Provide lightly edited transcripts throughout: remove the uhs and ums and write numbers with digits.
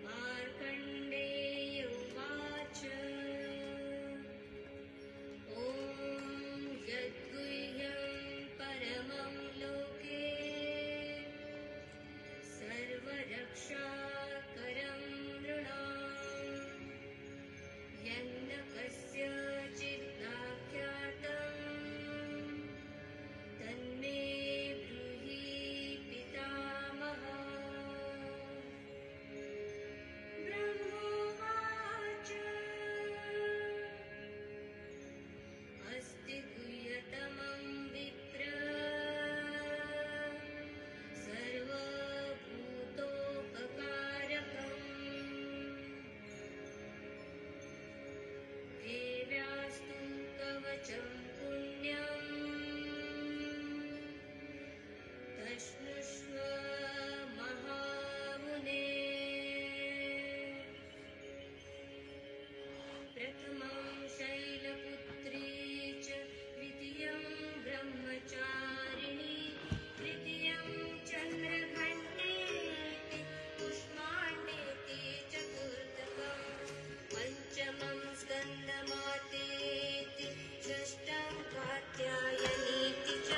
मार्कण्डेय उवाच ॐ यद्गुह्यं परमं लोके सर्वरक्षाकरं नृणाम् यन्न कस्यचिदज्ञातं तन्मे ब्रूहि पितामह। ब्रह्मोवाच अस्ति गुह्यतमं विप्र सर्वभूतोपकारकम् देव्यास्तु कवचं पुण्यम् तस्नुष्व महामुने। प्रथमं शैलपुत्री च द्वितीयं ब्रह्मचारिणी तृतीयं चन्द्रघण्टेति पुष्माण्डेति चतुर्थकं पञ्चमं स्कन्दमातेति षष्ठं कात्यायनीति च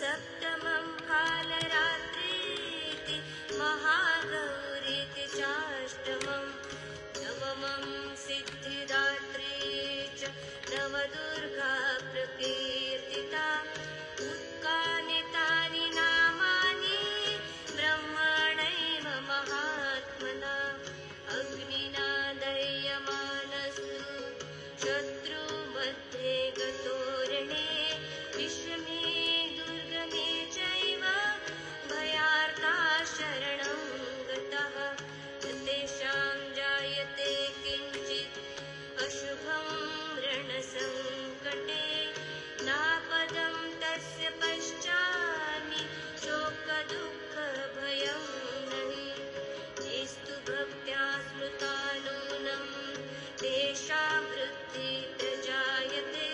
सप्तमं कालरात्रीति महागौरीति चाष्टमं नवमं सिद्धिदात्री च नवदुर्गा प्रकीर्तिता। उत्कानि तानि नामानि ब्रह्मणैव महात्मना अग्निना दह्यमानस्तु शत्रुमध्ये गतोरणे विषमे दुर्गमे चैव भयार्ता शरणं गतः तेषां जायते किञ्चित् अशुभं रणसङ्कटे नापदं तस्य पश्चामि शोकदुःखभयं नहि येस्तु भक्त्या स्मृता नूनं तेषां वृत्तिः प्रजायते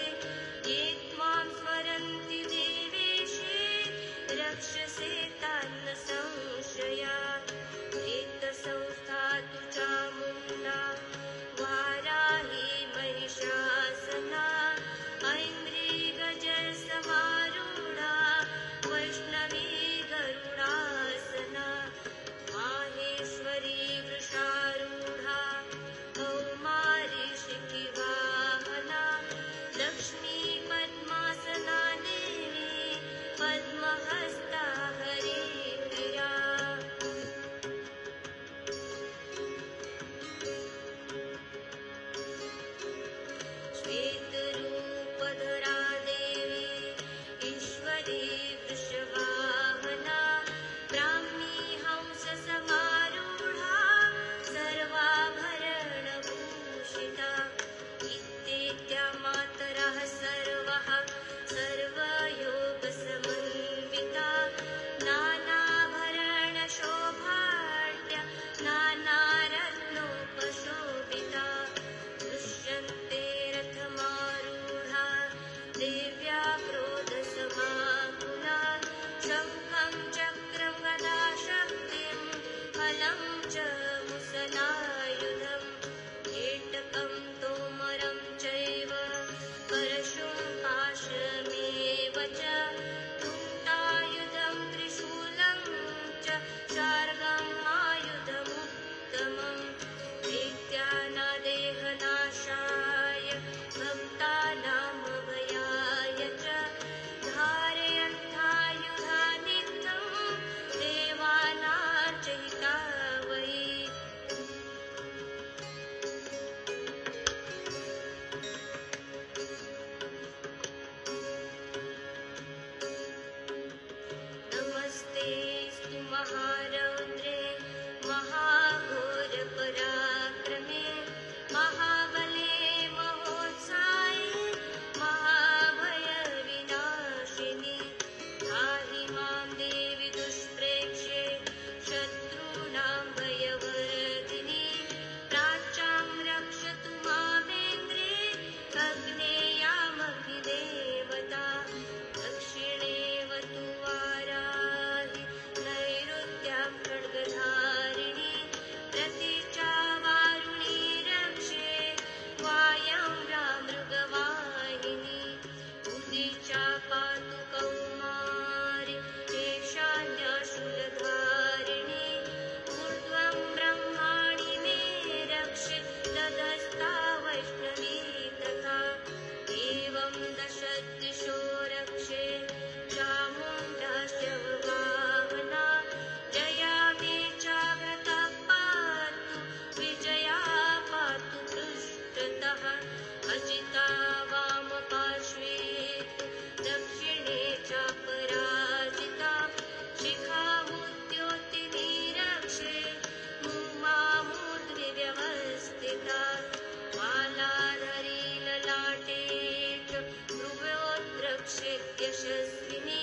रक्षेत् यशस्विनी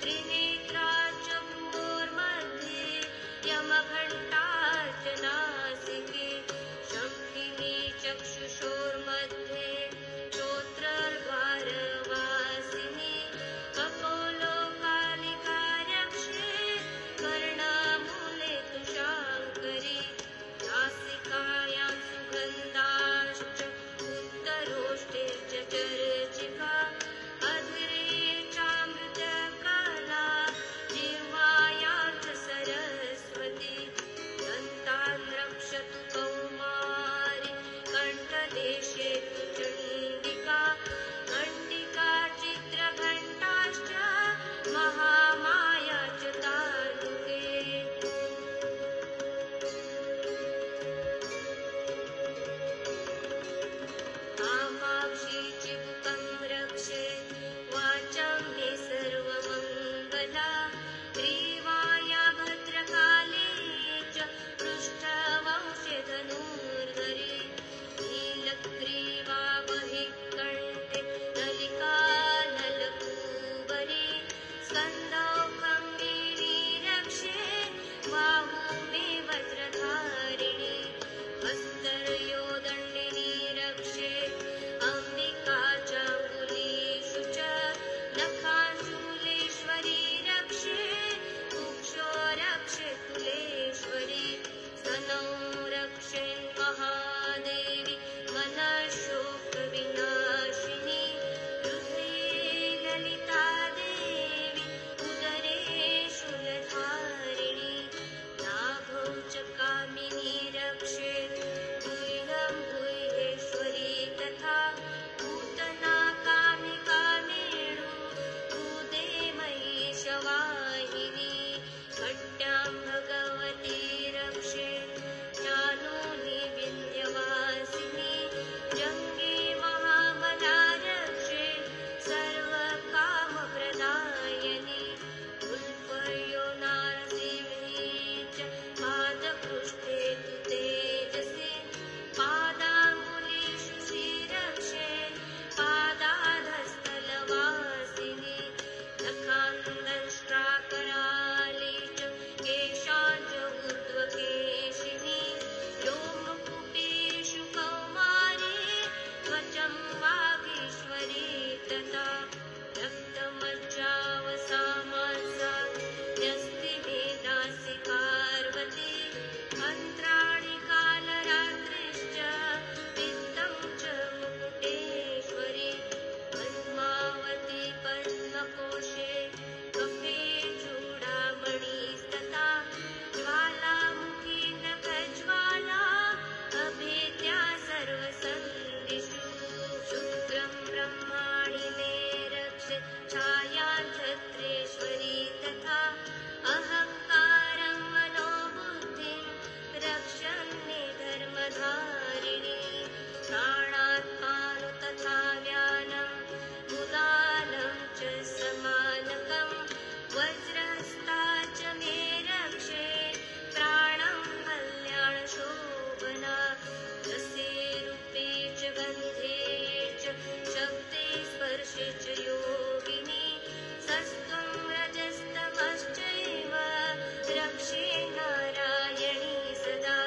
त्रिनेत्रा च भ्रुवोर्मध्ये यमघण्टा च नासिके शङ्खिनी चक्षुषोर्मध्ये श्रोत्रद्वारवासिनी कपोलो कालिका रक्षे कर्णमूले तुषाङ्करी नासिकायां सुगन्धाश्च उत्तरोष्ठे च चर्चिका अधरे चामृतकला जिह्वायां च सरस्वती दन्तान् रक्षतु कौमारी कण्ठदेशे तु चण्डिका घण्टिका चित्रघण्टाश्च महामाया च तालुके कामाक्षी चिबुकं रक्षे वाचं मे सर्वमङ्गला ग्रीवाया भद्रकाले च पृष्ठवंशे धनुर्धरे नीलग्रीवा बहिःकण्ठे नलिका नलकूबरे स्कन्धौघं देवी रक्षे बाहू मे वज्रधारिणी हस्तयोदण्डिनी रक्षे अम्बिका चाङ्गुलीषु च नखाञ्चूलेश्वरी रक्षे कुक्षो रक्षे तुलेश्वरी स्तनौ रक्षे महादेवी मनःशोकविनाशिनी हृदये ललिता देवी उदरे शूलधारिणी नाभौ च कामिनी रक्षे गुह्यं गुह्येश्वरी तथा पूतना कामिकामेणु हृदे महिषवाहिनी भट्ट्यां भगवती रक्षे ज्ञानोनि विन्ध्यवासिनी जङ्गे महाबला रक्षे सर्वकामप्रदायिनी उल्फयो नारसिंही च पादपृष्ठे तु तेजसे पादाङ्गुलीषु श्रीरक्षे पादाधस्थलवासिनी नखान्दंष्ट्राकराले च केशाञ्च ऊर्ध्वकेशिनी व्योमकुटेषु कौमारी त्वचं वागीश्वरी तथा रक्तमज्जावसामांसा न्यस्तिमेधासि पार्वती मन्त्राणि कालरात्रिश्च वित्तं च मुकुटेश्वरी पद्मावती पद्मकोशे कफे चूडामणिस्तथा ज्वालामुखी नखज्वाला अभेद्या सर्वसन्धिषु शुक्रं ब्रह्माणि मे रक्षे छाया छत्रेश्वरी तथा अहङ्कारं मनोबुद्धिं रक्षन्ने धर्मधारिणी प्राणात्मानु तथा व्यानं मुदानं च समानकं वज्रहस्ता च मे रक्षे प्राणं कल्याणशोभना रसे रूपे च गन्धे च शब्दे स्पर्शे च योगिनी सत्त्वं रजस्तमश्चैव रक्षे नारायणी सदा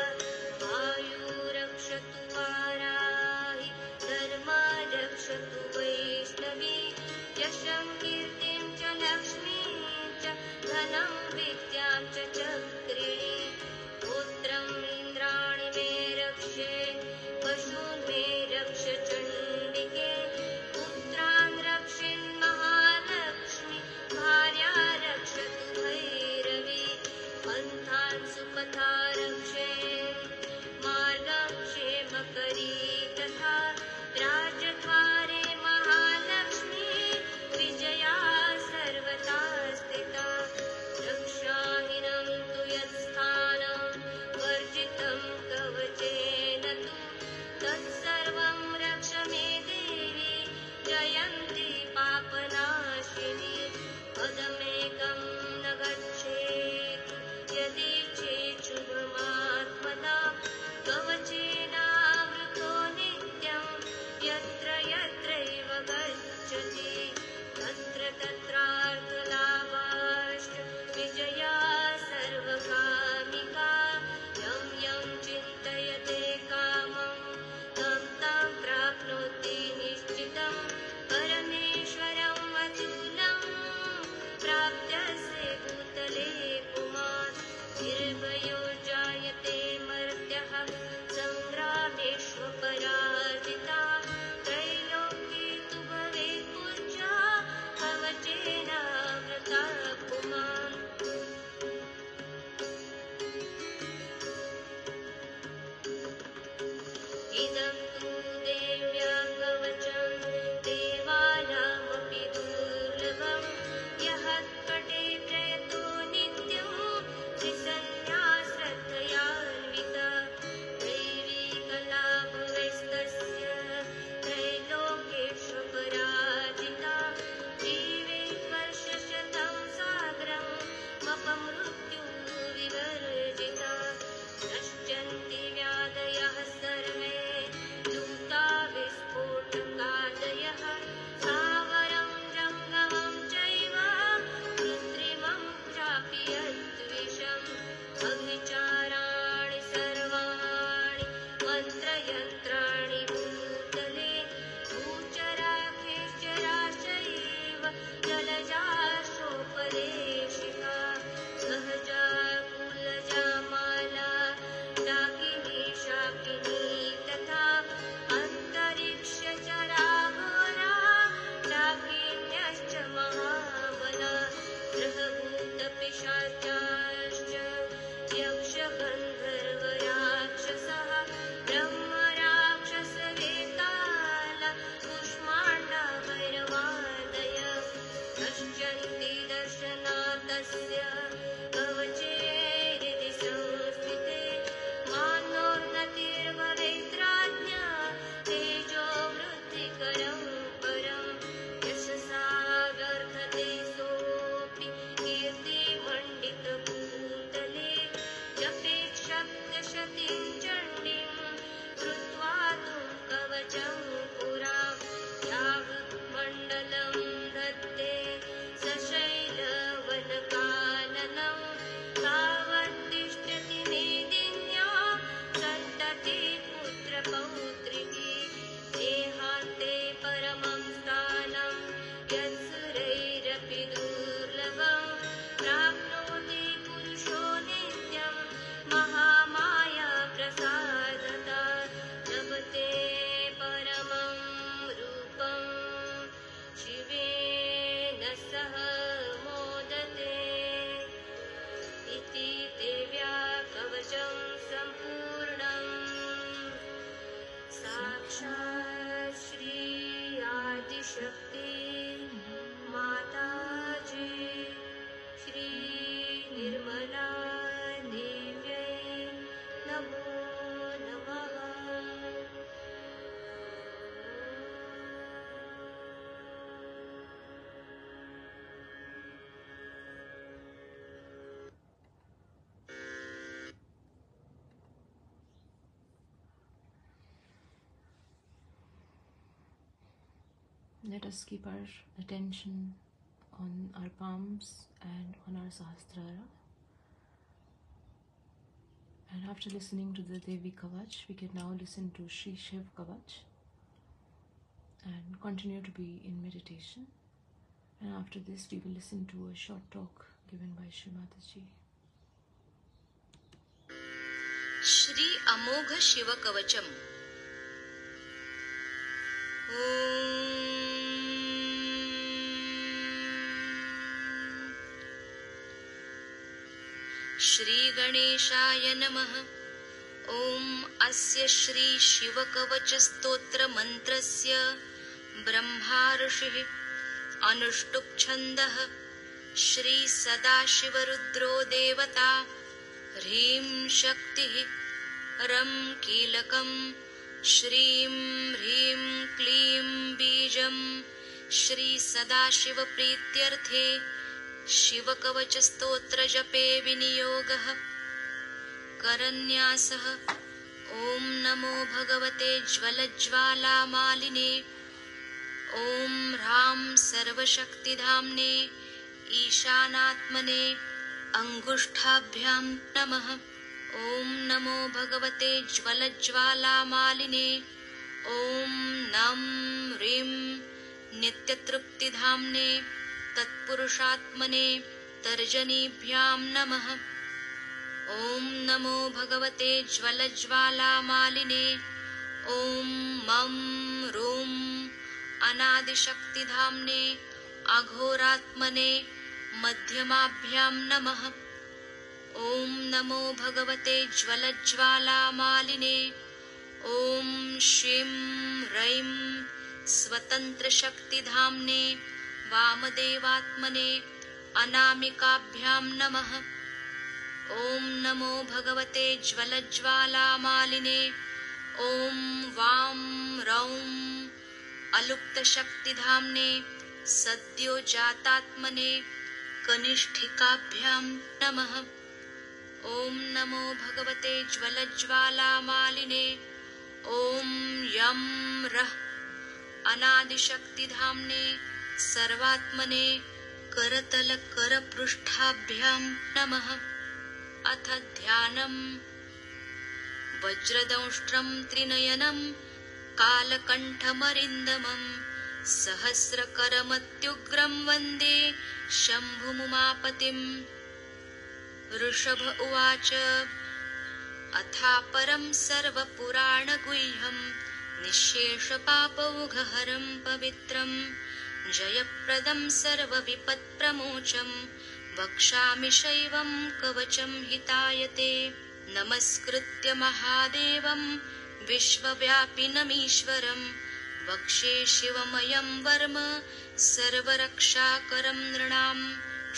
वायु रक्षतु वाराहि धर्मा रक्षतु वैष्णवी यशं कीर्तिं च लक्ष्मीं च धनं विद्यां च चक्रिणी पुत्रम् इन्द्राणि मे रक्षे पशून् मे रक्ष चण्डिके पुत्रान् रक्षेन् महालक्ष्मी भार्या रक्षतु भैरवी पन्थान् सुपथा रक्षेन् मार्गं क्षेमकरी तथा राजद्वारे महालक्ष्मी विजया सर्वथा स्थिता रक्षाहीनं तु यत्स्थानं शिवेन सह मोदते इति देव्या कवचं सम्पूर्णम् साक्षात् श्री आदिशक्ति माताजी श्री निर्मला देव्यै नमो नमः। Let us keep our attention on our palms and on our Sahasrara. And after listening to the Devi Kavach, we can now listen to Shri Shiv Kavach and continue to be in meditation. And after this, we will listen to a short talk given by Shri Mataji. Shri अमोघ शिव कवचम। श्री गणेशाय नमः। ओम अस्य श्री शिव कवच स्तोत्र मंत्रस्य ब्रह्मा ऋषिः अनुष्टुप् छन्दः श्री सदाशिव रुद्रो देवता ह्रीं शक्तिः रं कीलकं श्रीं ह्रीं क्लीं बीजं श्री सदाशिव प्रीत्यर्थे शिवकवच स्तोत्र जपे विनियोगः करन्यासः। ओम नमो भगवते ज्वलज्वालामालिने ओम ह्रां सर्वशक्तिधाम्ने ईशानात्मने अंगुष्ठाभ्यां नमः। ओम नमो भगवते ज्वलज्वालामालिने ओम नं ह्रीं नित्यतृप्तिधाम्ने तत्पुरुषात्मने तर्जनीभ्यां नमः। ओम नमो भगवते ज्वलज्वालामालिने ओम मं रूं अनादिशक्तिधाम्ने अघोरात्मने मध्यमाभ्यां नमः। ओम नमो भगवते ज्वलज्वालामालिने ओम श्रीं रैं स्वतन्त्रशक्तिधाम्ने वामदेवात्मने अनामिकाभ्यां नमः। ओम नमो भगवते ज्वलज्वालामालिने ओम वां रौं अलुप्तशक्तिधाम्ने सद्योजातात्मने कनिष्ठिकाभ्यां नमः। ओम नमो भगवते ज्वलज्वालामालिने ओम यं रः अनादिशक्तिधाम्ने सर्वात्मने करतलकरपृष्ठाभ्यां नमः। अथ ध्यानम् वज्रदंष्ट्रं त्रिनयनं कालकण्ठमरिन्दमं सहस्रकरमत्युग्रं वन्दे शम्भुमुमापतिम्। ऋषभ उवाच अथापरं सर्वपुराणगुह्यं निःशेषपापौघहरं पवित्रं जयप्रदं सर्वविपत्प्रमोचं वक्ष्यामि शैवं कवचं हितायते। नमस्कृत्य महादेवं विश्वव्यापिनमीश्वरं वक्षे शिवमयं वर्म सर्वरक्षाकरं नृणां।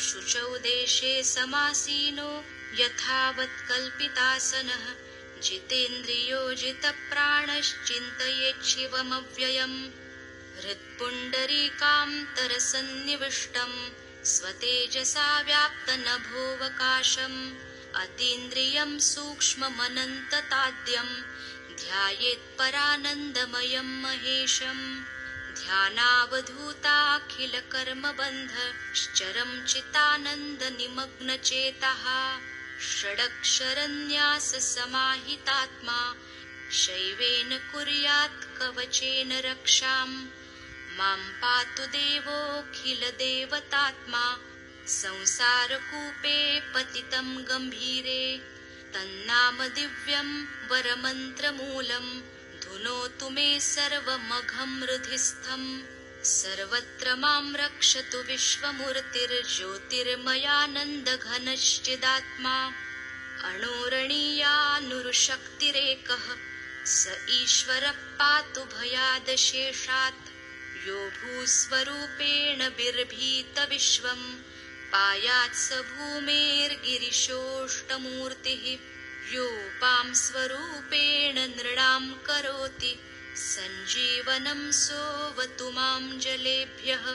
शुचौ देशे समासीनो यथावत् कल्पितासनः जितेन्द्रियो जितप्राणश्चिन्तयेच्छिवमव्ययम्। हृत्पुण्डरीकान्तरसन्निविष्टं स्वतेजसा व्याप्तनभोऽवकाशम् अतीन्द्रियं सूक्ष्ममनन्तताद्यं ध्यायेत्परानन्दमयं महेशम्। ध्यानावधूताखिलकर्मबन्धश्चरं चितानन्दनिमग्नचेतः षडक्षरन्याससमाहितात्मा शैवेन कुर्यात् कवचेन रक्षाम्। मां पातु देवोऽखिलदेवतात्मा संसारकूपे पतितं गम्भीरे। तन्नाम दिव्यं वरमन्त्रमूलं धुनोतु मे सर्वमघं हृदिस्थम्। सर्वत्र मां रक्षतु विश्वमूर्तिर्ज्योतिर्मयानन्दघनश्चिदात्मा अणोरणीयानुरुशक्तिरेकः स ईश्वरः पातु भयादशेषात् यो भूस्वरूपेण बिर्भीतविश्वं पायात् स भूमेर्गिरिशोष्टमूर्तिः योपां स्वरूपेण नृणां करोति सञ्जीवनं सोऽवतु मां जलेभ्यः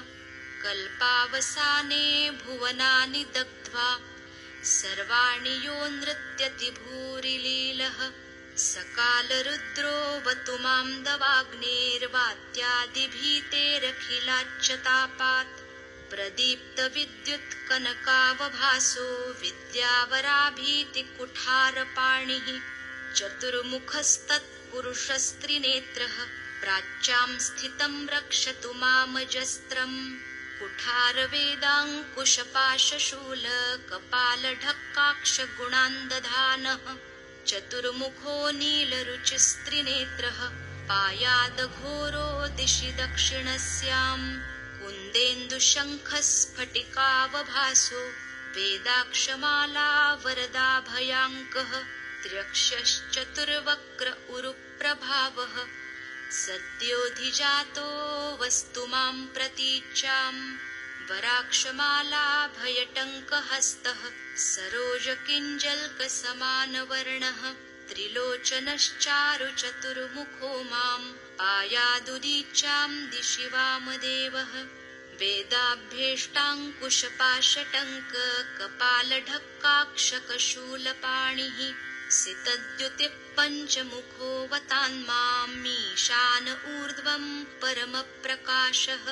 कल्पावसाने भुवनानि दग्ध्वा सर्वाणि यो नृत्यति भूरिलीलः सकालरुद्रोऽवतु मां दवाग्नेर्वात्यादिभीतेरखिलाच्चतापात् प्रदीप्तविद्युत्कनकावभासो विद्यावराभीतिकुठारपाणिः चतुर्मुखस्तत्पुरुषस्त्रिनेत्रः प्राच्यां स्थितं रक्षतु मामजस्त्रम् कुठारवेदाङ्कुशपाशशूलकपालढक्काक्षगुणान्दधानः चतुर्मुखो नीलरुचिस्त्रिनेत्रः पायादघोरो दिशि दक्षिणस्याम् कुन्देन्दुशङ्खस्फटिकावभासो वेदाक्षमालावरदाभयाङ्कः त्र्यक्षश्चतुर्वक्र उरुप्रभावः सद्योऽधिजातो वस्तु मां प्रतीच्यां वराक्षमालाभयटङ्कहस्तः सरोजकिञ्जल्कसमानवर्णः त्रिलोचनश्चारुचतुर्मुखो मां पायादुदीच्यां दिशि वामदेवः वेदाभ्येष्टाङ्कुशपाशटङ्क कपालढक्काक्षकशूलपाणिः सितद्युतिः पञ्चमुखोऽवतान्मामीशान ऊर्ध्वं परमप्रकाशः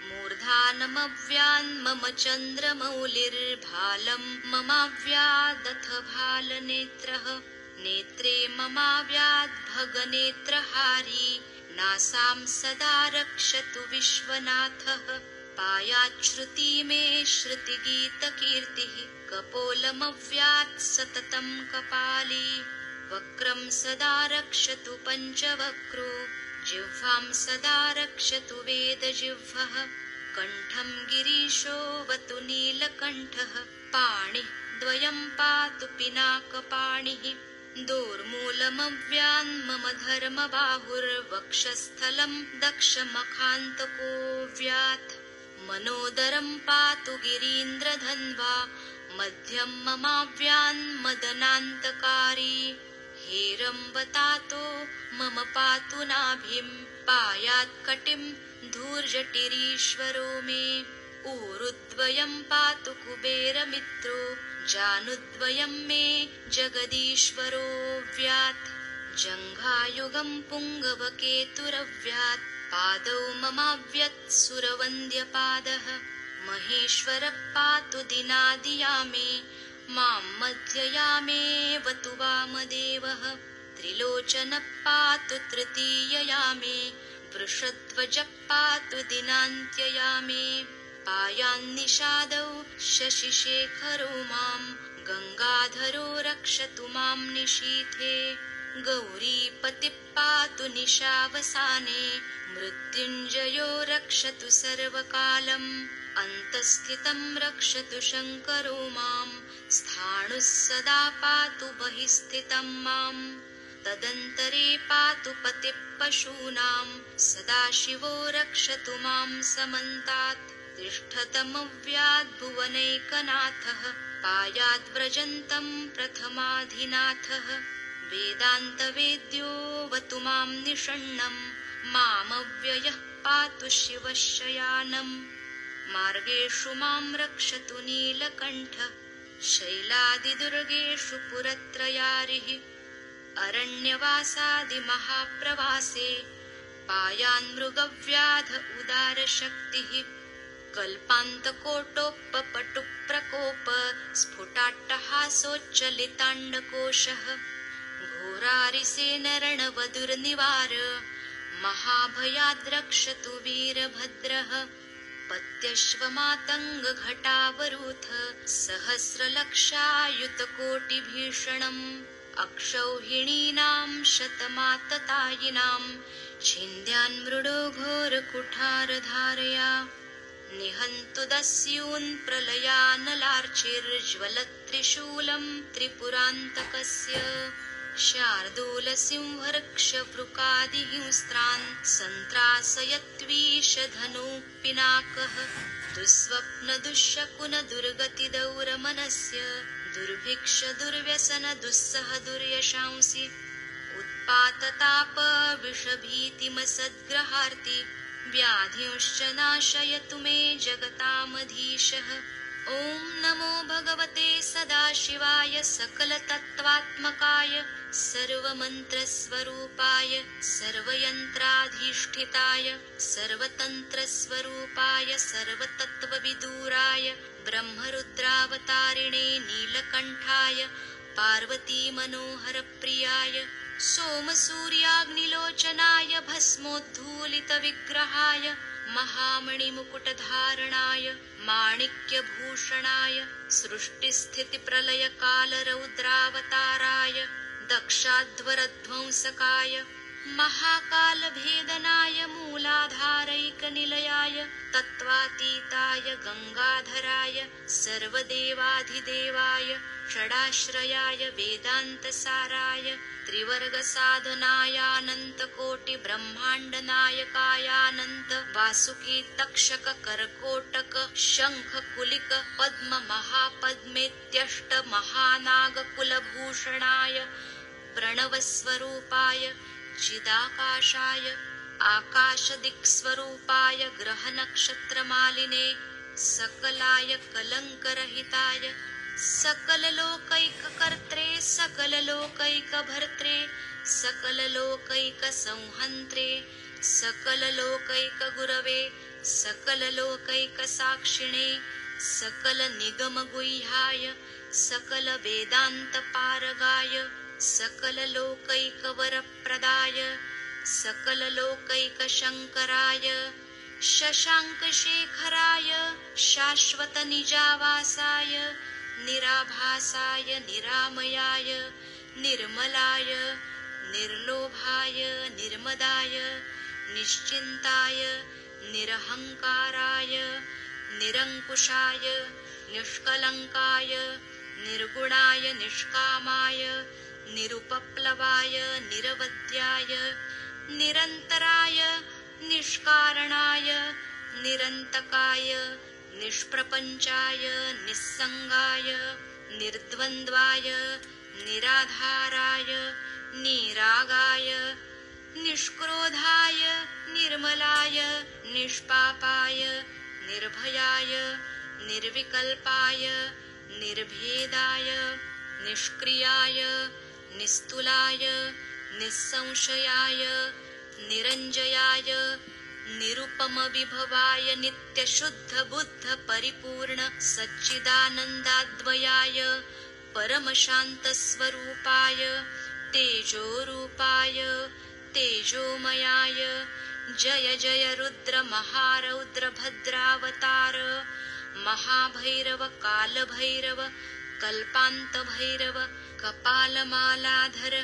मूर्धानमव्यान्मम चन्द्रमौलिर्भालं ममाव्यादथ भालनेत्रः नेत्रे ममाव्याद्भगनेत्रहारी नासां सदा रक्षतु विश्वनाथः पायाच्छ्रुति मे श्रुतिगीतकीर्तिः कपोलमव्यात् सततं कपाली वक्रं सदा रक्षतु पञ्चवक्रो जिह्वां सदा रक्षतु वेदजिह्वः कण्ठं गिरीशोऽवतु नीलकण्ठः पाणिः द्वयं पातु पिनाकपाणिः दोर्मूलमव्यान्मम धर्मबाहुर्वक्षस्थलं दक्षमखान्तकोऽव्यात् मनोदरं पातु गिरीन्द्रधन्वा मध्यं ममाव्यान्मदनान्तकारी हेरम्बतातो मम पातु नाभिं पायात्कटिं धूर्जटिरीश्वरो मे ऊरुद्वयं पातु कुबेरमित्रो जानुद्वयं मे जगदीश्वरोऽव्यात् जङ्घायुगं पुङ्गवकेतुरव्यात् पादौ ममाव्यत् सुरवन्द्यपादः महेश्वरः पातु दिनादियामे मां मध्ययामेऽवतु वामदेवः त्रिलोचनः पातु तृतीययामे वृषध्वजः पातु दिनान्त्ययामे पायान्निषादौ शशिशेखरो मां गङ्गाधरो रक्षतु मां निशीथे गौरीपतिः पातु निशावसाने मृत्युञ्जयो रक्षतु सर्वकालम् अन्तःस्थितं रक्षतु शङ्करो मां स्थाणुः सदा पातु बहिस्थितं मां तदन्तरे पातु पतिः पशूनां सदाशिवो रक्षतु मां समन्तात् तिष्ठतमव्याद्भुवनैकनाथः पायाद्व्रजन्तं प्रथमाधिनाथः वेदान्तवेद्योऽवतु मां निषण्णं मामव्ययः पातु शिवशयानम् मार्गेषु मां रक्षतु नीलकण्ठः शैलादिदुर्गेषु पुरत्रयारिः अरण्यवासादिमहाप्रवासे पायान्मृगव्याध उदारशक्तिः कल्पान्तकोटोपपटुप्रकोप स्फुटाट्टहासोच्चलिताण्डकोशः घोरारिसेनरणवधुर्निवार महाभयाद्रक्षतु वीरभद्रः पत्यश्वमातङ्गघटावरूथ सहस्रलक्षायुतकोटिभीषणम् अक्षौहिणीनां शतमाततायिनां छिन्द्यान् मृडो घोरकुठारधारया निहन्तु दस्यून् प्रलयानलार्चिर्ज्वलत्त्रिशूलं त्रिपुरान्तकस्य शार्दूलसिंहर्क्षवृकादिहिंस्त्रान् सन्त्रासयत्वीशधनुः दुःस्वप्नदुःशकुनदुर्गतिदौरमनस्य दुर्भिक्षदुर्व्यसनदुस्सह दुर्यशांसि उत्पाततापविषभीतिमसद्ग्रहार्ति व्याधिंश्च नाशयतु मे जगतामधीशः। ॐ नमो भगवते सदाशिवाय सकलतत्त्वात्मकाय सर्वमन्त्रस्वरूपाय सर्वयन्त्राधिष्ठिताय सर्वतन्त्रस्वरूपाय सर्वतत्त्वविदूराय ब्रह्मरुद्रावतारिणे नीलकण्ठाय पार्वतीमनोहरप्रियाय सोमसूर्याग्निलोचनाय भस्मोद्धूलितविग्रहाय महामणिमुकुटधारणाय माणिक्यभूषणाय सृष्टिस्थितिप्रलयकालरौद्रावताराय दक्षाध्वरध्वंसकाय महाकालभेदनाय मूलाधारैकनिलयाय तत्त्वातीताय गंगाधराय सर्वदेवाधिदेवाय षडाश्रयाय वेदान्तसाराय त्रिवर्गसाधनायानन्तकोटिब्रह्माण्डनायकायानन्त वासुकी तक्षक कर्कोटक शंख कुलिक पद्म महापद्मेत्यष्ट महानागकुलभूषणाय प्रणवस्वरूपाय चिदाकाशाय आकाशदिक्स्वरूपाय ग्रहनक्षत्रमालिने सकलाय कलङ्करहिताय सकललोकैककर्त्रे सकललोकैकभर्त्रे सकललोकैकसंहन्त्रे सकललोकैकगुरवे सकललोकैकसाक्षिणे सकलनिगमगुह्याय सकलवेदान्तपारगाय सकललोकैकवरप्रदाय सकललोकैकशङ्कराय शशाङ्कशेखराय शाश्वतनिजावासाय निराभासाय निरामयाय निर्मलाय निर्लोभाय निर्मदाय निश्चिन्ताय निरहङ्काराय निरङ्कुशाय निष्कलङ्काय निर्गुणाय निष्कामाय निरुपप्लवाय निरवध्याय निरन्तराय निष्कारणाय निरन्तकाय निष्प्रपञ्चाय निस्सङ्गाय निर्द्वन्द्वाय निराधाराय निरागाय निष्क्रोधाय निर्मलाय निष्पापाय निर्भयाय निर्विकल्पाय निर्भेदाय निष्क्रियाय निस्तुलाय निस्संशयाय निरञ्जयाय निरुपमविभवाय नित्यशुद्धबुद्ध परिपूर्ण सच्चिदानन्दाद्वयाय परमशान्तस्वरूपाय तेजोरूपाय तेजोमयाय जय जय रुद्र महारौद्र भद्रावतार महाभैरव कालभैरव कल्पान्तभैरव कपालमालाधर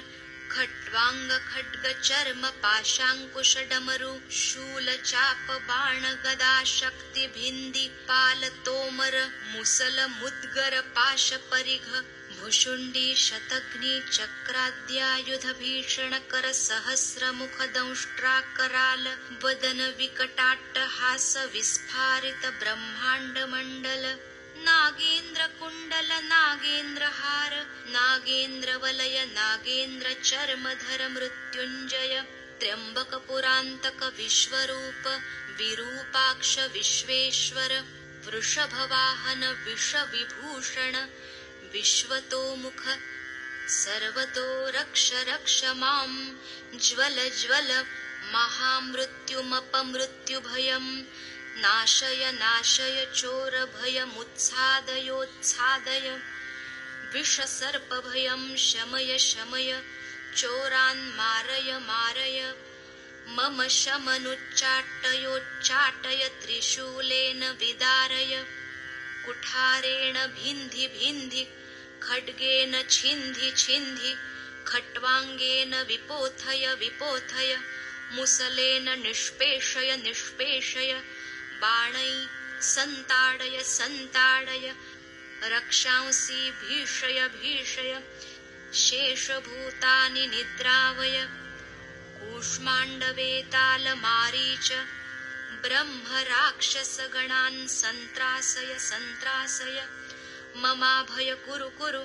खट्वांग खड्ग चर्म पाशांकुश डमरु शूल चाप बाण गदा शक्ति भिंदी पाल तोमर मुसल मुद्गर पाश परिघ भुषुंडी शतग्नि चक्राद्यायुध भीषण कर सहस्र मुख दंष्ट्रा कराल वदन विकटाट्ट हास विस्फारित ब्रह्मांड मंडल नागेन्द्र कुंडल नागेन्द्र हार नागेन्द्र वलय नागेन्द्र चर्मधर मृत्युंजय त्र्यंबक पुरांतक विश्वरूप विरूपाक्ष विश्वेश्वर वृषभवाहन विष विभूषण विश्वतोमुख सर्वतो रक्ष रक्ष मां ज्वल ज्वल महामृत्युमपमृत्युभयम् नाशय नाशय चोर भयमुत्सादयोत्सादय विषसर्पभयं शमय शमय चोरान् मारय मारय मम शमनुच्चाटयोच्चाटय त्रिशूलेन विदारय कुठारेण भिन्धि भिन्धि खड्गेन छिन्धि छिन्धि खट्वाङ्गेन विपोथय विपोथय मुसलेन निष्पेषय निष्पेषय बाणै संताडय संताडय रक्षांसि भीषय भीषय शेषभूतानि निद्रावय कूष्माण्डवेतालमारीच ब्रह्मराक्षसगणान् सन्त्रासय सन्त्रासय ममाभय कुरु कुरु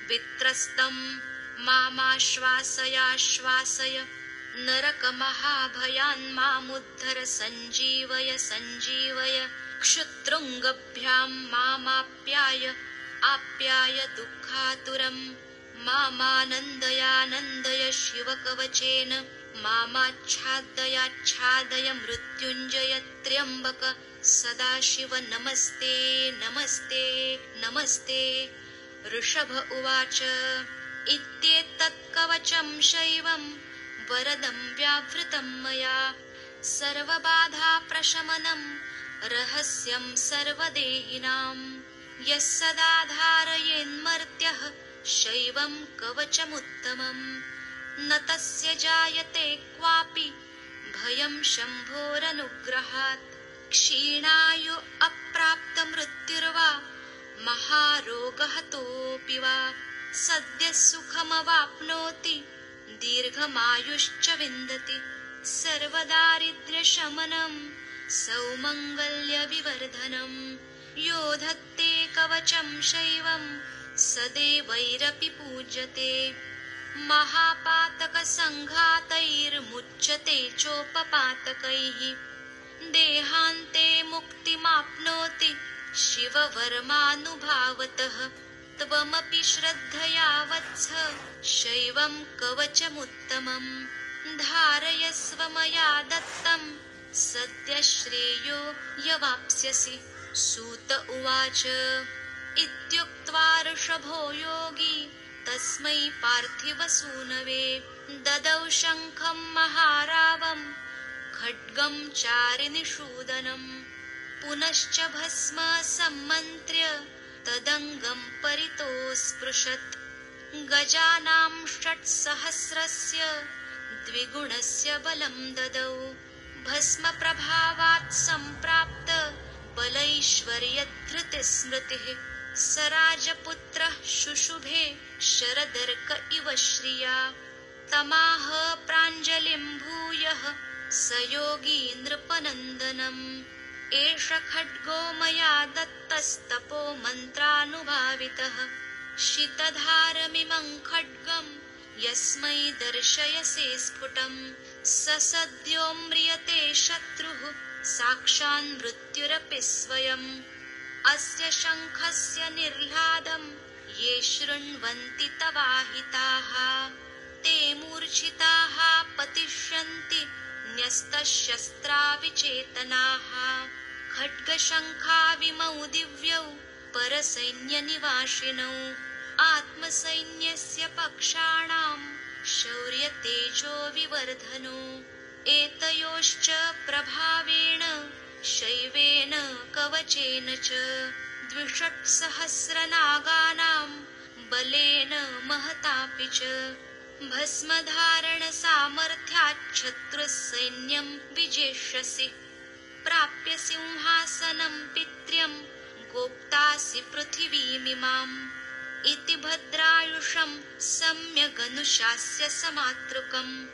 वित्रस्तं मामाश्वासयाश्वासय नरकमहाभयान् मामुद्धर सञ्जीवय सञ्जीवय क्षुतृङ्गभ्यां मामाप्याय आप्याय दुःखातुरम् मामानन्दयानन्दय शिवकवचेन मामाच्छादयाच्छादय मृत्युञ्जय त्र्यम्बक सदाशिव नमस्ते नमस्ते नमस्ते। ऋषभ उवाच इत्येतत्कवचं शैवं वरदं व्यावृतं मया सर्वबाधाप्रशमनं रहस्यं सर्वदेहिनां यः सदा धारयेन्मर्त्यः शैवं कवचमुत्तमम् न तस्य जायते क्वापि भयं शम्भोरनुग्रहात् क्षीणायु अप्राप्तमृत्युर्वा महारोगहतोऽपि वा सद्यः सुखमवाप्नोति दीर्घमायुश्च विन्दति सर्वदारिद्र्यशमनं सौमङ्गल्यविवर्धनम् यो धत्ते कवचं शैवं सदैवैरपि पूज्यते महापातकसङ्घातैर्मुच्यते चोपपातकैः देहान्ते मुक्तिमाप्नोति शिववर्मानुभावतः त्वमपि श्रद्धया वत्स शैवं कवचमुत्तमम् धारयस्व मया दत्तं सद्यः श्रेयो यवाप्स्यसि। सूत उवाच इत्युक्त्वा ऋषभो योगी तस्मै पार्थिवसूनवे ददौ शङ्खं महारावं खड्गं चारिनिषूदनम् पुनश्च भस्म सम्मन्त्र्य तदङ्गं परितोऽस्पृशत् गजानां 600 द्विगुणस्य बलं ददौ भस्मप्रभावात् सम्प्राप्त बलैश्वर्यधृतिस्मृतिः स राजपुत्रः शुशुभे शरदर्क इव श्रिया तमाह प्राञ्जलिं भूयः स योगी नृपनन्दनम् एष खड्गो मया दत्तस्तपो मन्त्रानुभावितः शितधारमिमं खड्गं यस्मै दर्शयसे स्फुटं स सद्यो म्रियते शत्रुः साक्षान् मृत्युरपि स्वयम् अस्य शङ्खस्य निर्ह्लादं ये शृण्वन्ति तवाहिताः ते मूर्छिताः पतिष्यन्ति न्यस्तशस्त्राविचेतनाः खड्गशङ्खाविमौ दिव्यौ परसैन्यनिवासिनौ आत्मसैन्यस्य पक्षाणां शौर्यतेजो विवर्धनो एतयोश्च प्रभावेण शैवेन कवचेन च 200 नागानां बलेन महतापि च भस्मधारणसामर्थ्याच्छत्रुसैन्यं विजेष्यसि प्राप्य सिंहासनं पित्र्यं गोप्तासि पृथिवीमिमाम् इति भद्रायुषं सम्यगनुशास्य समातृकम्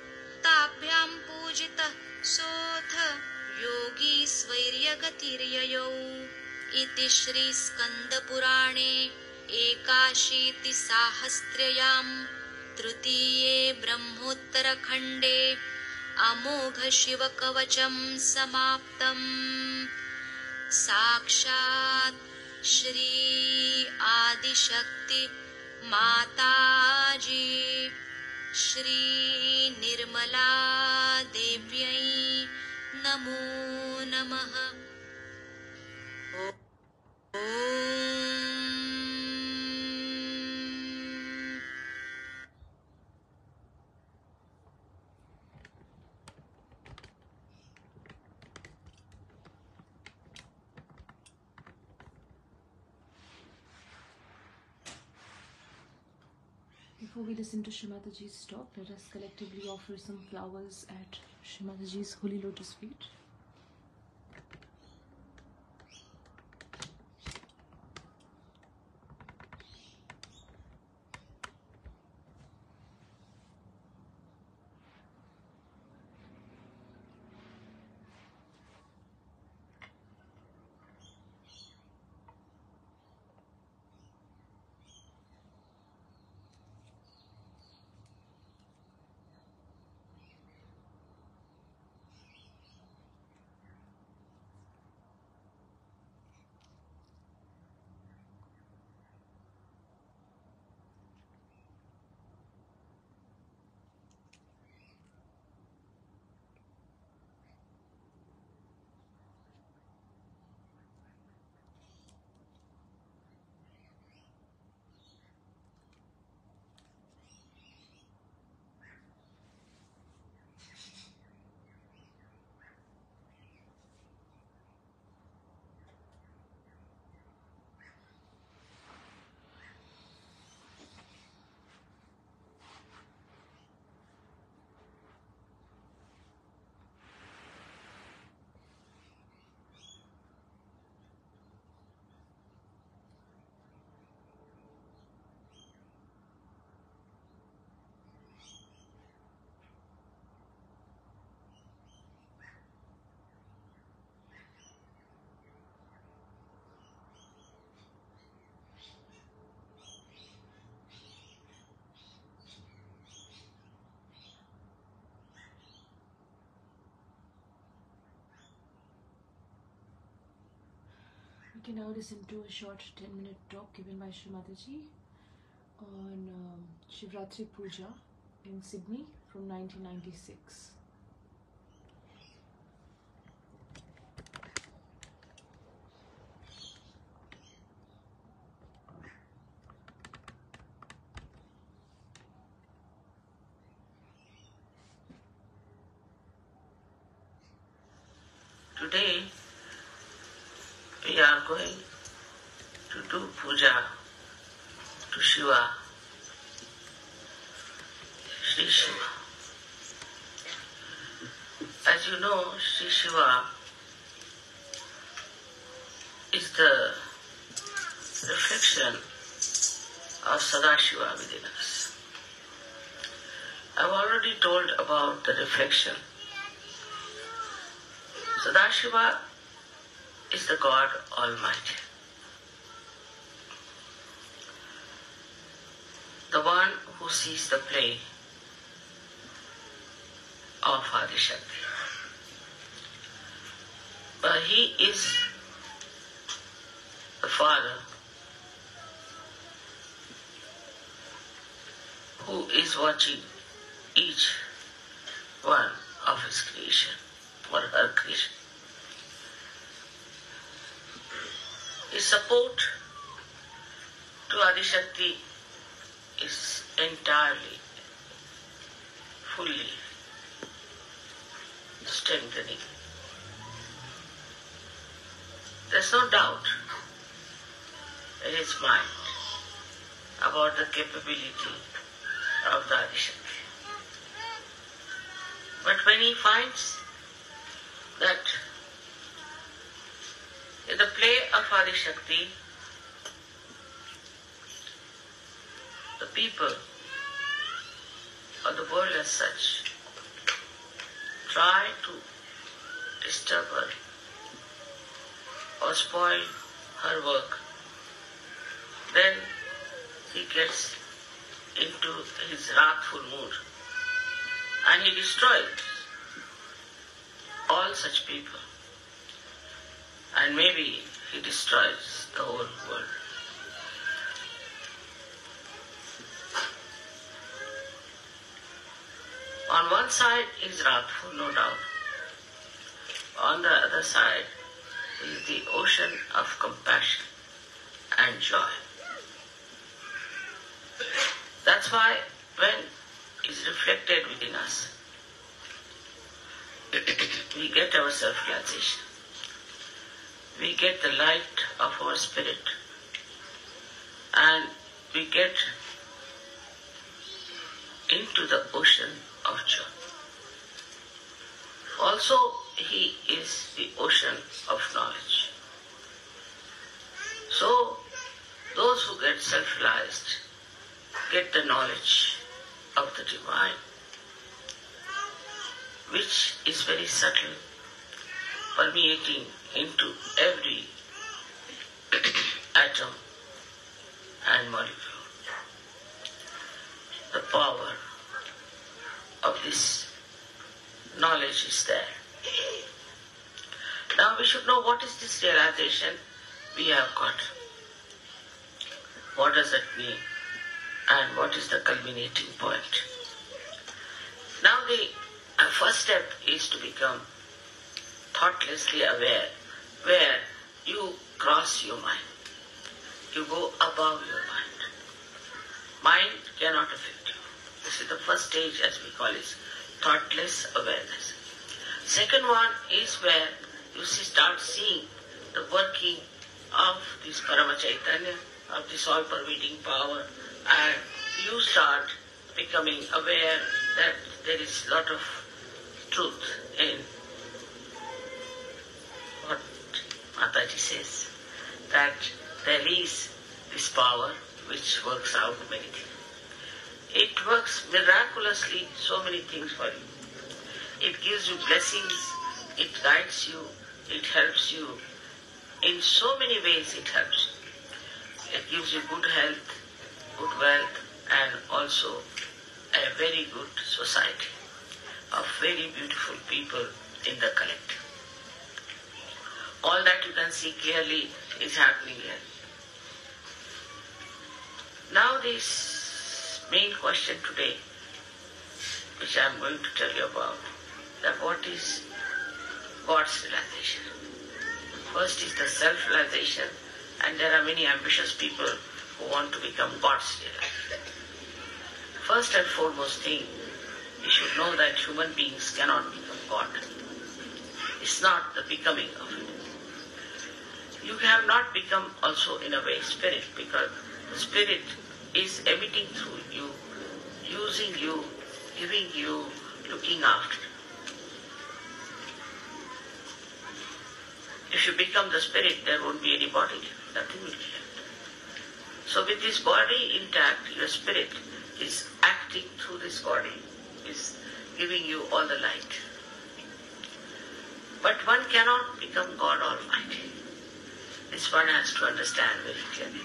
ताभ्यां पूजितः सोऽथ योगी स्वैर्यगतिर्ययौ इति श्रीस्कन्दपुराणे 81 तृतीये ब्रह्मोत्तरखण्डे अमोघशिवकवचं समाप्तम्। साक्षात् श्री आदिशक्ति माताजी श्री निर्मला देव्यै नमो नमः। Before we listen to Shrimataji's talk, let us collectively offer some flowers at Shrimataji's holy lotus feet. We can now listen to a short 10-minute talk given by Shrimataji on Shivratri Puja in Sydney from 1996. Today we are going to do puja to Shiva, Sri Shiva. As you know, Sri Shiva is the reflection of Sadashiva within us. I've already told about the reflection. Sadashiva is the God Almighty, the one who sees the play of Adishakti. But he is the Father who is watching each one of his creation or her creation. His support to Adishakti is entirely, fully strengthening. There's no doubt in his mind about the capability of the Adishakti. But when he finds that in the play of Adishakti, the people or the world as such try to disturb her or spoil her work, then he gets into his wrathful mood and he destroys all such people. And maybe he destroys the whole world. On one side he is wrathful, no doubt. On the other side is the ocean of compassion and joy. That's why when it is reflected within us, we get our self-realization. We get the light of our spirit and we get into the ocean of joy. Also, He is the ocean of knowledge. So, those who get self-realized get the knowledge of the divine, which is very subtle, permeating into every atom and molecule. The power of this knowledge is there. Now we should know what is this realization we have got. What does that mean? And what is the culminating point? Now the first step is to become thoughtlessly aware, where you cross your mind. You go above your mind. Mind cannot affect you. This is the first stage, as we call it, thoughtless awareness. Second one is where you start seeing the working of this Parama Chaitanya, of this all-pervading power, and you start becoming aware that there is a lot of truth in what Mataji says, that there is this power which works out many things. It works miraculously so many things for you. It gives you blessings, it guides you, it helps you. In so many ways it helps you. It gives you good health, good wealth, and also a very good society of very beautiful people in the collective. All that you can see clearly is happening here. Now this main question today, which I am going to tell you about, that what is God's realization. First is the self-realization, and there are many ambitious people who want to become God's realization. First and foremost thing, you should know that human beings cannot become God. It's not the becoming of it. You have not become also in a way spirit, because the spirit is emitting through you, using you, giving you, looking after. If you become the spirit, there won't be any body, nothing will be left. So with this body intact, your spirit is acting through this body, is giving you all the light. But one cannot become God Almighty. This one has to understand very clearly.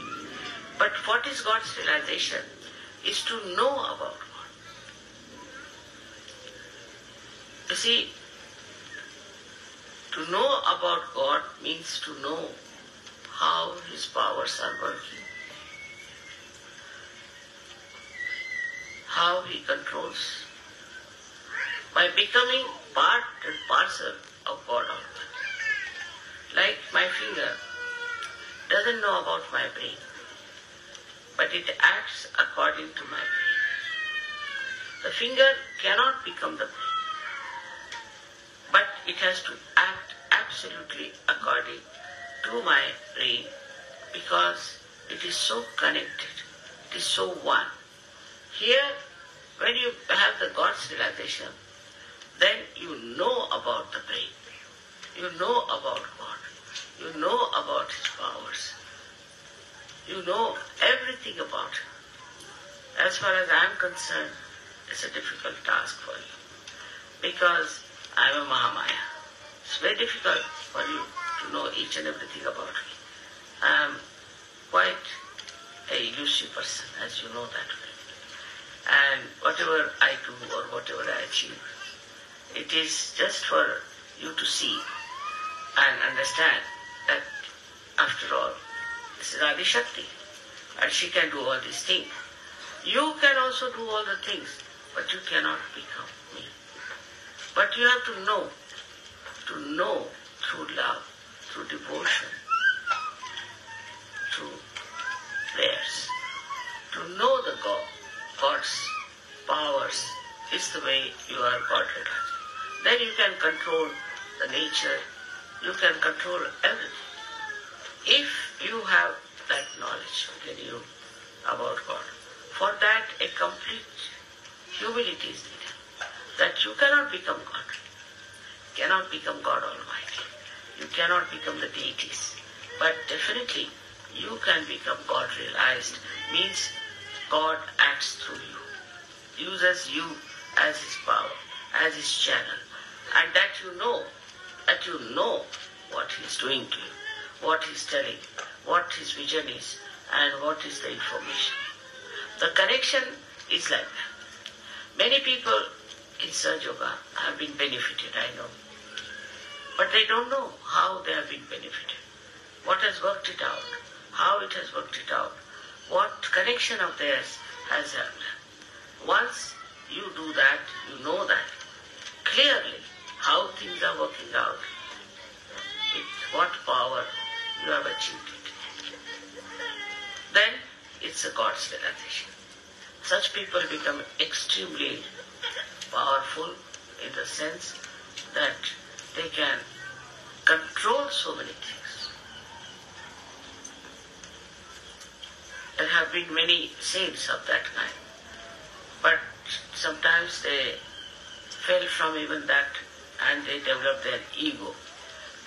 But what is God's realization is to know about God. You see, to know about God means to know how His powers are working, how He controls, by becoming part and parcel of God Almighty. Like my finger doesn't know about my brain, but it acts according to my brain. The finger cannot become the brain, but it has to act absolutely according to my brain, because it is so connected, it is so one. Here, when you have the God's realization, then you know about the brain, you know about God, you know about His powers, you know everything about Him. As far as I am concerned, it's a difficult task for you, because I am a Mahamaya. It's very difficult for you to know each and everything about me. I am quite a elusive person, as you know that way. And whatever I do or whatever I achieve, it is just for you to see and understand that after all, this is Adi Shakti, and she can do all these things. You can also do all the things, but you cannot become me. But you have to know through love, through devotion, through prayers. To know the God's powers is the way you are God realized. Then you can control the nature, you can control everything. If you have that knowledge in you about God, for that a complete humility is needed. That you cannot become God. Cannot become God Almighty. You cannot become the deities. But definitely you can become God realized. Means God acts through you. Uses you as His power, as His channel. And that you know what He is doing to you, what He is telling, what His vision is, and what is the information. The connection is like that. Many people in Sahaja Yoga have been benefited, I know. But they don't know how they have been benefited. What has worked it out, how it has worked it out, what connection of theirs has helped. Once you do that, you know that clearly how things are working out, with what power you have achieved it. Then it's a God's realization. Such people become extremely powerful in the sense that they can control so many things. There have been many saints of that kind, but sometimes they fell from even that and they developed their ego.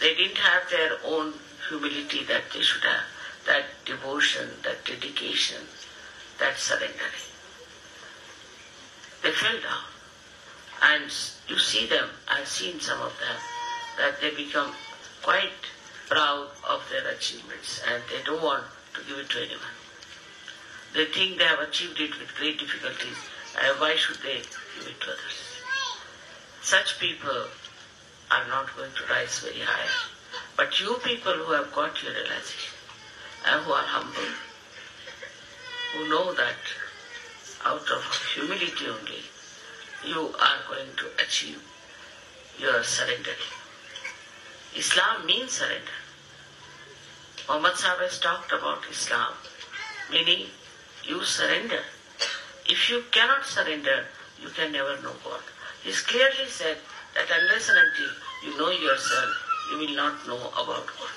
They didn't have their own humility that they should have, that devotion, that dedication, that surrendering. They fell down. And you see them, I've seen some of them, that they become quite proud of their achievements and they don't want to give it to anyone. They think they have achieved it with great difficulties, and why should they give it to others? Such people are not going to rise very high. But you people who have got your realization and who are humble, who know that out of humility only, you are going to achieve your surrendering. Islam means surrender. Muhammad Sahib has talked about Islam, meaning you surrender. If you cannot surrender, you can never know God. He's clearly said that unless and until you know yourself, you will not know about God.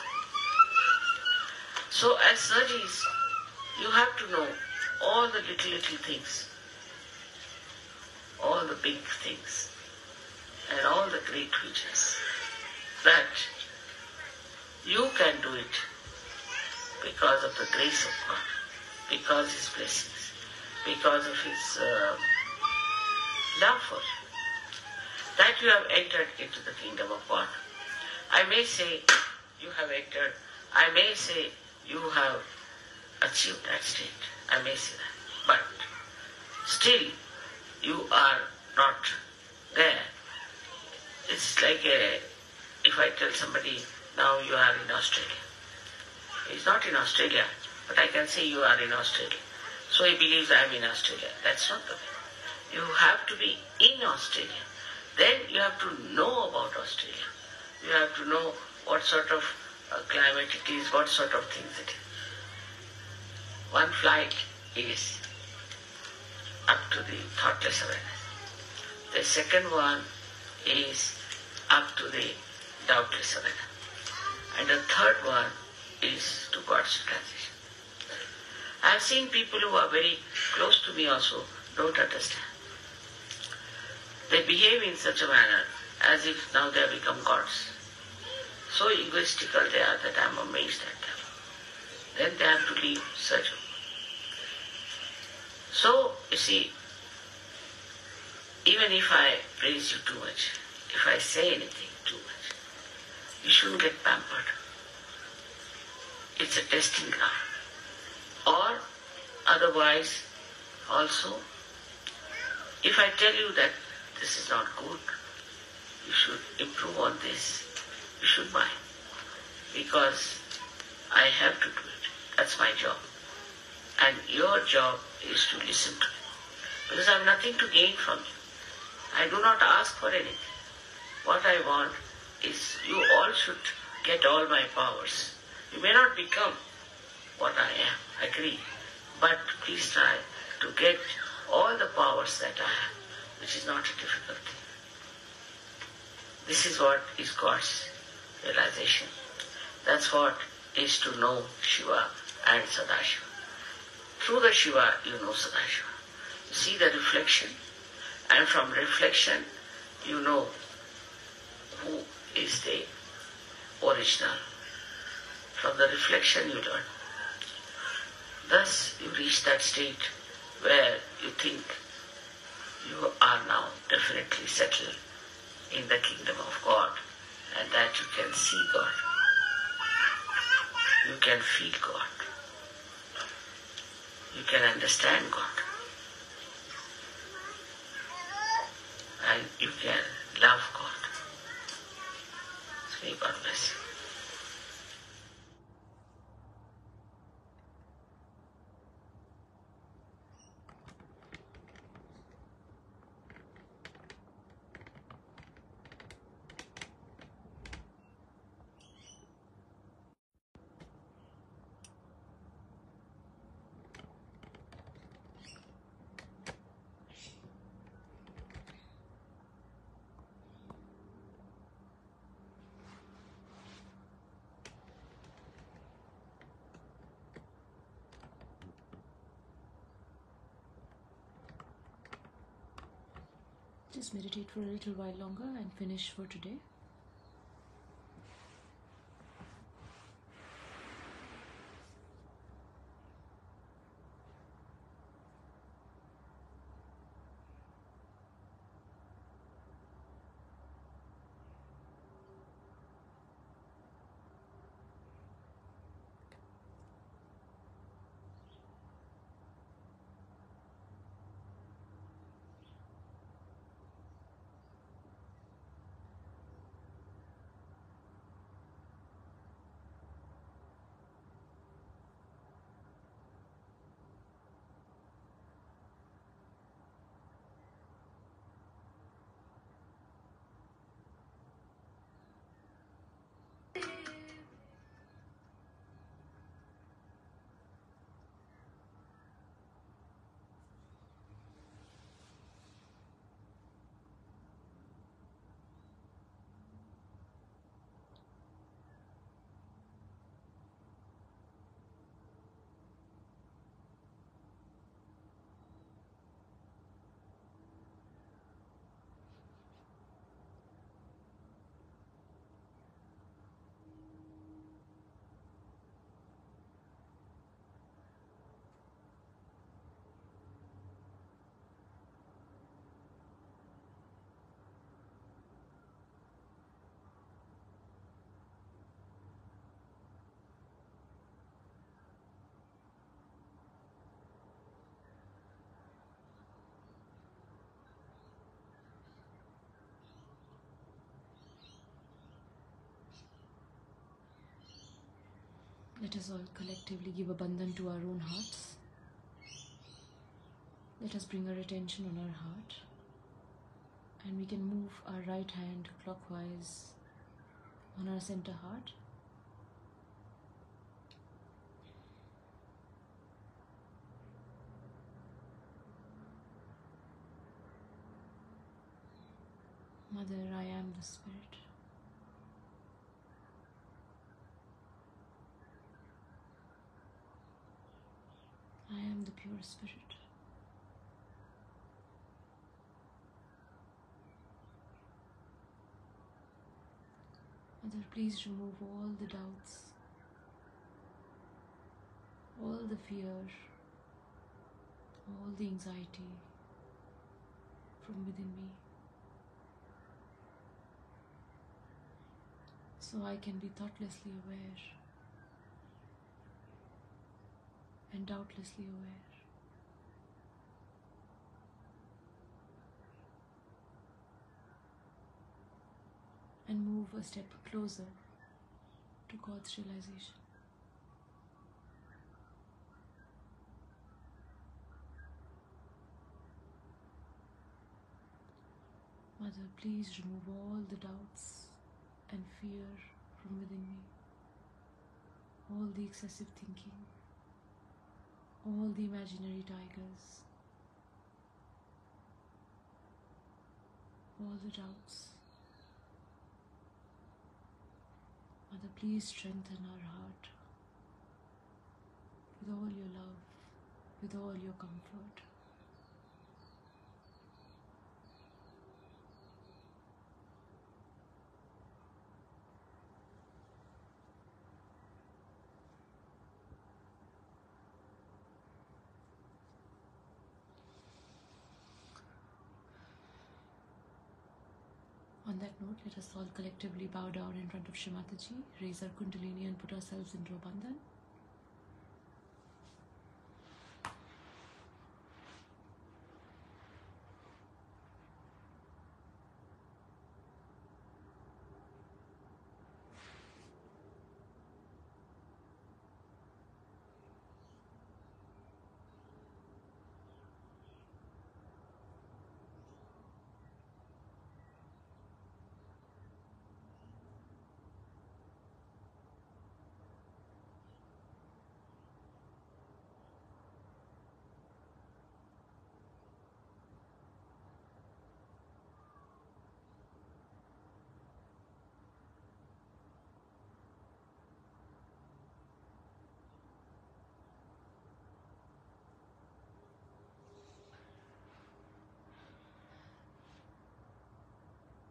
So as Sajis, you have to know all the little things, all the big things, and all the great visions, that you can do it because of the grace of God, because His blessings, because of His love for you, that you have entered into the kingdom of God. I may say you have entered, I may say you have achieved that state, I may say that, but still you are not there. It's like if I tell somebody, now you are in Australia. He's not in Australia, but I can say you are in Australia. So he believes I am in Australia. That's not the way. You have to be in Australia. Then you have to know about Australia. You have to know what sort of climate it is, what sort of things it is. One flight is up to the thoughtless awareness. The second one is up to the doubtless awareness. And the third one is to God's realization. I have seen people who are very close to me also don't understand. They behave in such a manner as if now they have become gods. So egoistical they are that I am amazed at them. Then they have to leave Sahaja. So, you see, even if I praise you too much, if I say anything too much, you shouldn't get pampered. It's a testing ground. Or otherwise, also, if I tell you that this is not good, you should improve on this, you should mind. Because I have to do it. That's my job. And your job is to listen to me. Because I have nothing to gain from you. I do not ask for anything. What I want is you all should get all my powers. You may not become what I am, agree. But please try to get all the powers that I have, which is not a difficult thing. This is what is God's realization. That's what is to know Shiva and Sadashiva. Through the Shiva, you know Sadashiva. You see the reflection. And from reflection, you know who is the original. From the reflection you learn. Thus you reach that state where you think you are now definitely settled in the kingdom of God, and that you can see God. You can feel God. You can understand God. And you can love God. So may God bless you. Just meditate for a little while longer and finish for today. Let us all collectively give abandon to our own hearts. Let us bring our attention on our heart, and we can move our right hand clockwise on our center heart. Mother, I am the Spirit. I am the pure Spirit. Mother, please remove all the doubts, all the fear, all the anxiety from within me, so I can be thoughtlessly aware and doubtlessly aware. And move a step closer to God's realization. Mother, please remove all the doubts and fear from within me, all the excessive thinking, all the imaginary tigers, all the doubts. Mother, please strengthen our heart with all your love, with all your comfort. On that note, let us all collectively bow down in front of Shri Mataji, raise our Kundalini and put ourselves into a bandhan.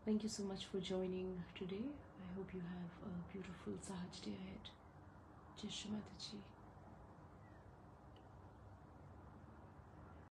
Thank you so much for joining today. I hope you have a beautiful Sahaj day ahead. Jai Shri Mataji.